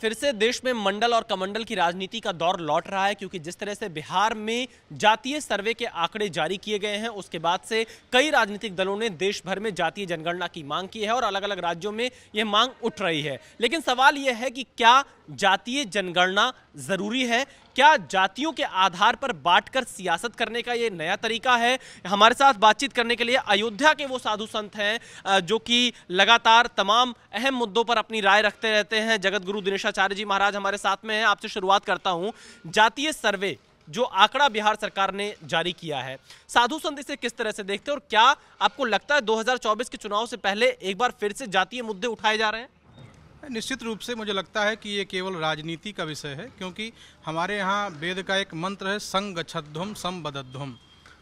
फिर से देश में मंडल और कमंडल की राजनीति का दौर लौट रहा है, क्योंकि जिस तरह से बिहार में जातीय सर्वे के आंकड़े जारी किए गए हैं, उसके बाद से कई राजनीतिक दलों ने देश भर में जातीय जनगणना की मांग की है और अलग अलग राज्यों में यह मांग उठ रही है। लेकिन सवाल यह है कि क्या जातीय जनगणना जरूरी है? क्या जातियों के आधार पर बांटकर सियासत करने का यह नया तरीका है? हमारे साथ बातचीत करने के लिए अयोध्या के वो साधु संत हैं जो कि लगातार तमाम अहम मुद्दों पर अपनी राय रखते रहते हैं। जगत गुरु दिनेशाचार्य जी महाराज हमारे साथ में हैं। आपसे शुरुआत करता हूं। जातीय सर्वे जो आंकड़ा बिहार सरकार ने जारी किया है, साधु संत इसे किस तरह से देखते हैं और क्या आपको लगता है 2024 के चुनाव से पहले एक बार फिर से जातीय मुद्दे उठाए जा रहे हैं? निश्चित रूप से मुझे लगता है कि ये केवल राजनीति का विषय है, क्योंकि हमारे यहाँ वेद का एक मंत्र है, संगच्छध्वम समबद्धध्वम।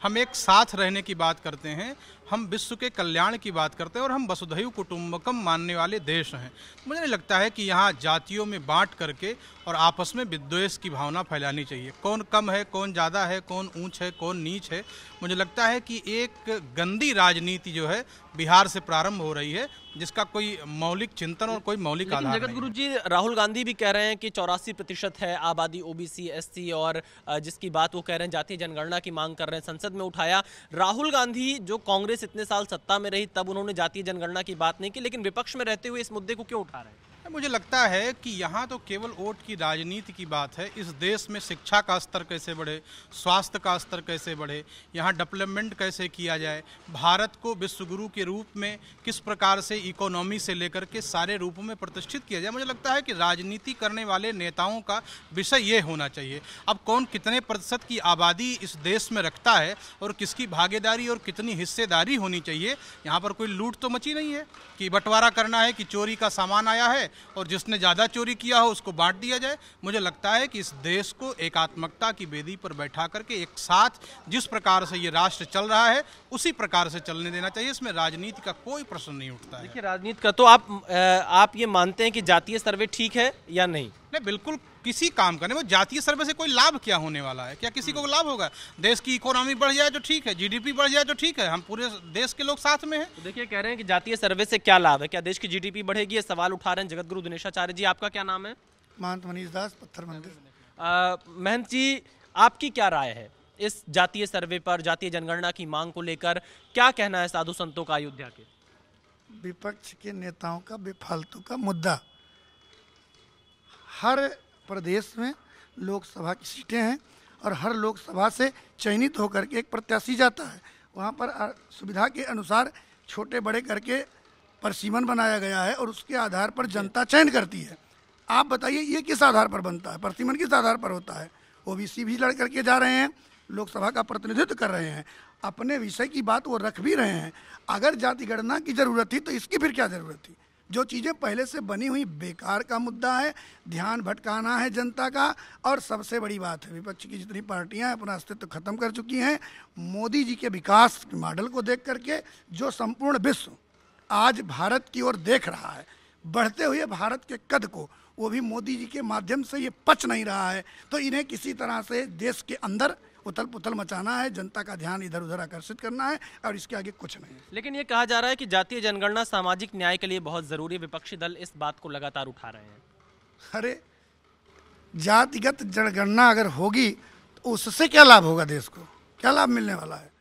हम एक साथ रहने की बात करते हैं, हम विश्व के कल्याण की बात करते हैं और हम वसुधैव कुटुंबकम मानने वाले देश हैं। मुझे नहीं लगता है कि यहाँ जातियों में बांट करके और आपस में विद्वेष की भावना फैलानी चाहिए। कौन कम है, कौन ज़्यादा है, कौन ऊंच है, कौन नीच है। मुझे लगता है कि एक गंदी राजनीति जो है बिहार से प्रारंभ हो रही है, जिसका कोई मौलिक चिंतन और कोई मौलिक आधार नहीं। जगत गुरु जी, राहुल गांधी भी कह रहे हैं कि 84% है आबादी ओबीसी एससी, और जिसकी बात वो कह रहे हैं जातीय जनगणना की मांग कर रहे हैं, संसद में उठाया। राहुल गांधी जो कांग्रेस इतने साल सत्ता में रही तब उन्होंने जातीय जनगणना की बात नहीं की, लेकिन विपक्ष में रहते हुए इस मुद्दे को क्यों उठा रहे हैं? मुझे लगता है कि यहाँ तो केवल वोट की राजनीति की बात है। इस देश में शिक्षा का स्तर कैसे बढ़े, स्वास्थ्य का स्तर कैसे बढ़े, यहाँ डेवलपमेंट कैसे किया जाए, भारत को विश्वगुरु के रूप में किस प्रकार से इकोनॉमी से लेकर के सारे रूपों में प्रतिष्ठित किया जाए। मुझे लगता है कि राजनीति करने वाले नेताओं का विषय ये होना चाहिए। अब कौन कितने प्रतिशत की आबादी इस देश में रखता है और किसकी भागीदारी और कितनी हिस्सेदारी होनी चाहिए, यहाँ पर कोई लूट तो मची नहीं है कि बंटवारा करना है कि चोरी का सामान आया है और जिसने ज़्यादा चोरी किया हो उसको बांट दिया जाए। मुझे लगता है कि इस देश को एकात्मकता की वेदी पर बैठा करके एक साथ जिस प्रकार से ये राष्ट्र चल रहा है उसी प्रकार से चलने देना चाहिए। इसमें राजनीति का कोई प्रश्न नहीं उठता है। देखिए, राजनीति का तो आप ये मानते हैं कि जातीय सर्वे ठीक है या नहीं? नहीं, बिल्कुल किसी काम का नहीं। वो जातीय सर्वे से कोई लाभ क्या होने वाला है? क्या किसी को लाभ होगा? देश की इकोनॉमी बढ़ जाए तो ठीक है, जीडीपी बढ़ जाए तो ठीक है, हम पूरे देश के लोग साथ में हैं। तो देखिए, कह रहे हैं कि जातीय सर्वे से क्या लाभ है, क्या देश की जीडीपी बढ़ेगी? ये सवाल उठा रहे हैं जगत गुरु दिनेशाचार्य जी। आपका क्या नाम है? महंत मनीष दास, पत्थर मंदिर। महंत जी, आपकी क्या राय है इस जातीय सर्वे पर, जातीय जनगणना की मांग को लेकर? क्या कहना है साधु संतों का अयोध्या के? विपक्ष के नेताओं का बेफालतू का मुद्दा। हर प्रदेश में लोकसभा की सीटें हैं और हर लोकसभा से चयनित होकर के एक प्रत्याशी जाता है। वहाँ पर सुविधा के अनुसार छोटे बड़े करके परिसीमन बनाया गया है और उसके आधार पर जनता चयन करती है। आप बताइए, ये किस आधार पर बनता है? परिसीमन किस आधार पर होता है? ओबीसी भी लड़ करके जा रहे हैं, लोकसभा का प्रतिनिधित्व कर रहे हैं, अपने विषय की बात वो रख भी रहे हैं। अगर जाति गणना की जरूरत थी तो इसकी फिर क्या जरूरत थी? जो चीज़ें पहले से बनी हुई बेकार का मुद्दा है, ध्यान भटकाना है जनता का। और सबसे बड़ी बात है, विपक्ष की जितनी पार्टियां अपना अस्तित्व खत्म कर चुकी हैं, मोदी जी के विकास मॉडल को देख करके जो संपूर्ण विश्व आज भारत की ओर देख रहा है, बढ़ते हुए भारत के कद को, वो भी मोदी जी के माध्यम से ये पच नहीं रहा है। तो इन्हें किसी तरह से देश के अंदर उथल पुथल मचाना है, जनता का ध्यान इधर उधर आकर्षित करना है, और इसके आगे कुछ नहीं। लेकिन ये कहा जा रहा है कि जातीय जनगणना सामाजिक न्याय के लिए बहुत जरूरी है। विपक्षी दल इस बात को लगातार उठा रहे हैं। अरे, जातिगत जनगणना अगर होगी तो उससे क्या लाभ होगा? देश को क्या लाभ मिलने वाला है?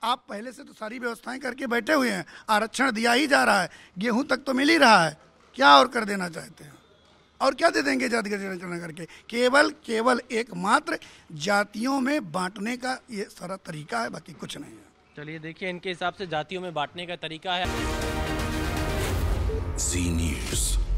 आप पहले से तो सारी व्यवस्थाएं करके बैठे हुए हैं, आरक्षण दिया ही जा रहा है, गेहूं तक तो मिल ही रहा है, क्या और कर देना चाहते हैं? और क्या दे देंगे जातिगत जनगणना करके? केवल एकमात्र जातियों में बांटने का ये सारा तरीका है, बाकी कुछ नहीं है। चलिए देखिए, इनके हिसाब से जातियों में बांटने का तरीका है। जी न्यूज़।